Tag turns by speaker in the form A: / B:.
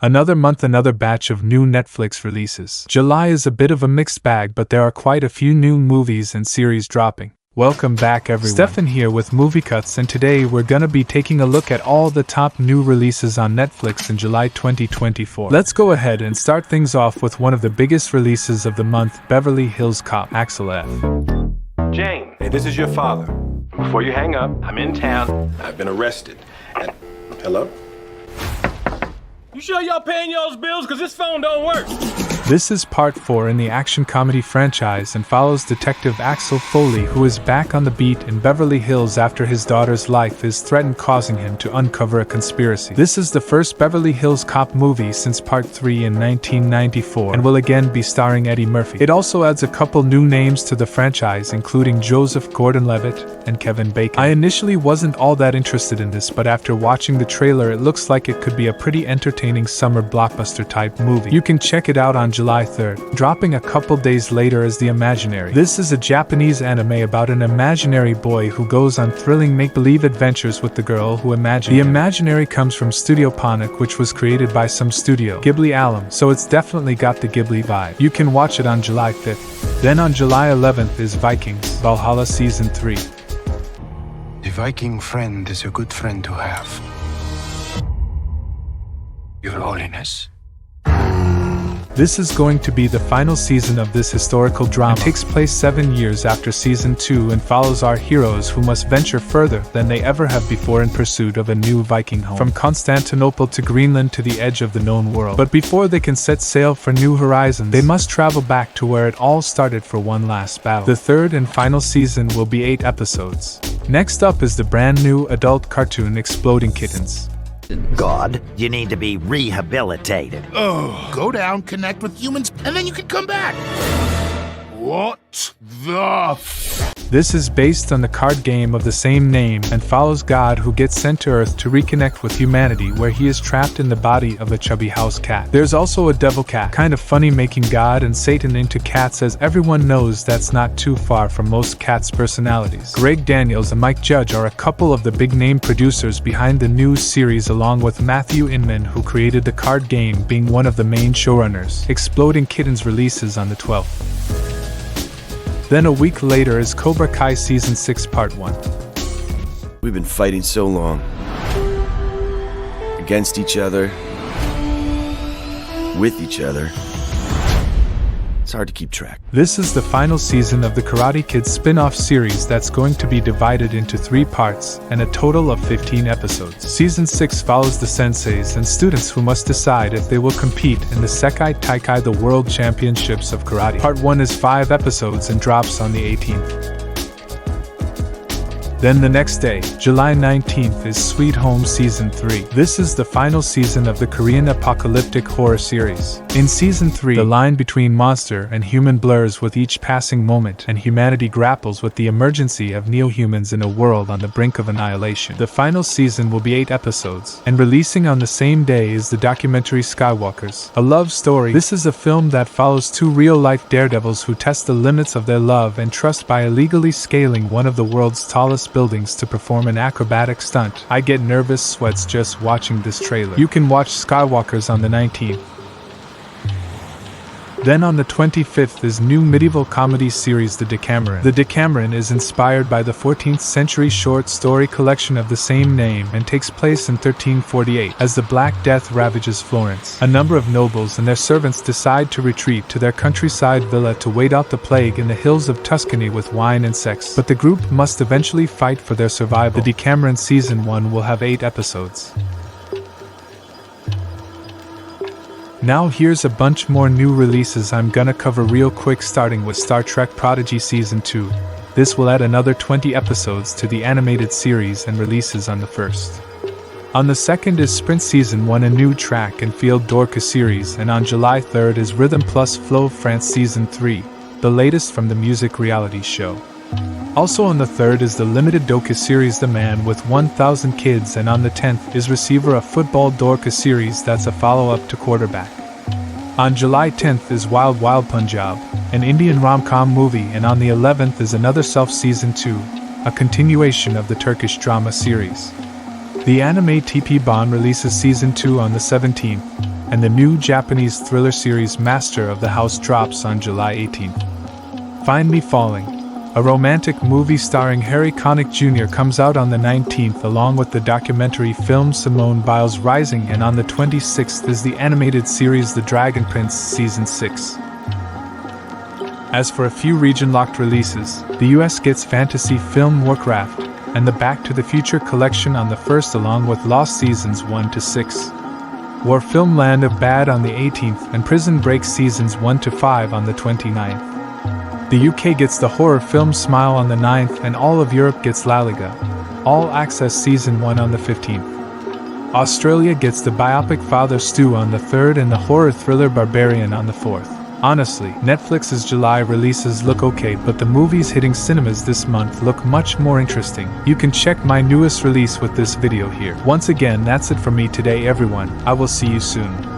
A: Another month, another batch of new Netflix releases. July is a bit of a mixed bag, but there are quite a few new movies and series dropping. Welcome back everyone. Stefan here with Movie Cuts, and today we're gonna be taking a look at all the top new releases on Netflix in July 2024. Let's go ahead and start things off with one of the biggest releases of the month, Beverly Hills Cop, Axel F.
B: Jane, hey, this is your father. Before you hang up, I'm in town. I've been arrested. And hello? You sure y'all paying y'all's bills? Cause this phone don't work.
A: This is part 4 in the action comedy franchise and follows Detective Axel Foley, who is back on the beat in Beverly Hills after his daughter's life is threatened, causing him to uncover a conspiracy. This is the first Beverly Hills Cop movie since part 3 in 1994 and will again be starring Eddie Murphy. It also adds a couple new names to the franchise, including Joseph Gordon-Levitt and Kevin Bacon. I initially wasn't all that interested in this, but after watching the trailer it looks like it could be a pretty entertaining summer blockbuster type movie. You can check it out on July 3rd, dropping a couple days later as The Imaginary. This is a Japanese anime about an imaginary boy who goes on thrilling make-believe adventures with the girl who imagined him. The Imaginary comes from Studio Ponic, which was created by some studio, Ghibli alum, so it's definitely got the Ghibli vibe. You can watch it on July 5th. Then on July 11th is Vikings, Valhalla Season 3.
C: The Viking friend is a good friend to have. Your Holiness.
A: This is going to be the final season of this historical drama. It takes place 7 years after Season 2 and follows our heroes who must venture further than they ever have before in pursuit of a new Viking home. From Constantinople to Greenland to the edge of the known world. But before they can set sail for new horizons, they must travel back to where it all started for one last battle. The third and final season will be 8 episodes. Next up is the brand new adult cartoon Exploding Kittens.
D: God, you need to be rehabilitated.
E: Oh, go down, connect with humans, and then you can come back. What the
A: This is based on the card game of the same name and follows God, who gets sent to Earth to reconnect with humanity, where he is trapped in the body of a chubby house cat. There's also a devil cat, kind of funny, making God and Satan into cats, as everyone knows that's not too far from most cats' personalities. Greg Daniels and Mike Judge are a couple of the big-name producers behind the new series, along with Matthew Inman, who created the card game, being one of the main showrunners. Exploding Kittens releases on the 12th. Then a week later is Cobra Kai Season 6 Part 1.
F: We've been fighting so long. Against each other. With each other. It's hard to keep track.
A: This is the final season of the Karate Kid spin-off series that's going to be divided into 3 parts and a total of 15 episodes. Season 6 follows the senseis and students who must decide if they will compete in the Sekai Taikai, the World Championships of Karate. Part 1 is 5 episodes and drops on the 18th. Then the next day, July 19th, is Sweet Home Season 3. This is the final season of the Korean apocalyptic horror series. In Season 3, the line between monster and human blurs with each passing moment, and humanity grapples with the emergency of neo-humans in a world on the brink of annihilation. The final season will be 8 episodes, and releasing on the same day is the documentary Skywalkers, a love story. This is a film that follows 2 real-life daredevils who test the limits of their love and trust by illegally scaling one of the world's tallest buildings to perform an acrobatic stunt. I get nervous sweats just watching this trailer. You can watch Skywalkers on the 19th. Then on the 25th is new medieval comedy series The Decameron. The Decameron is inspired by the 14th century short story collection of the same name and takes place in 1348. As the Black Death ravages Florence, a number of nobles and their servants decide to retreat to their countryside villa to wait out the plague in the hills of Tuscany with wine and sex. But the group must eventually fight for their survival. The Decameron Season 1 will have 8 episodes. Now here's a bunch more new releases I'm gonna cover real quick, starting with Star Trek Prodigy Season 2. This will add another 20 episodes to the animated series and releases on the 1st. On the 2nd is Sprint Season 1, a new track and field Dorka series, and on July 3rd is Rhythm Plus Flow France Season 3, the latest from the music reality show. Also on the 3rd is the limited Dorka series The Man with 1000 Kids, and on the 10th is Receiver, a football Dorka series that's a follow-up to Quarterback. On July 10th is Wild Wild Punjab, an Indian rom-com movie, and on the 11th is Another Self Season 2, a continuation of the Turkish drama series. The anime TP Bond releases Season 2 on the 17th. and the new Japanese thriller series Master of the House drops on July 18th. Find Me Falling, a romantic movie starring Harry Connick Jr. comes out on the 19th along with the documentary film Simone Biles Rising, and on the 26th is the animated series The Dragon Prince Season 6. As for a few region-locked releases, the US gets fantasy film Warcraft and the Back to the Future collection on the 1st along with Lost Seasons 1 to 6. War Film Land of Bad on the 18th and Prison Break Seasons 1 to 5 on the 29th. The UK gets the horror film Smile on the 9th, and all of Europe gets La Liga, All Access Season 1 on the 15th. Australia gets the biopic Father Stu on the 3rd and the horror thriller Barbarian on the 4th. Honestly, Netflix's July releases look okay, but the movies hitting cinemas this month look much more interesting. You can check my newest release with this video here. Once again, that's it for me today everyone. I will see you soon.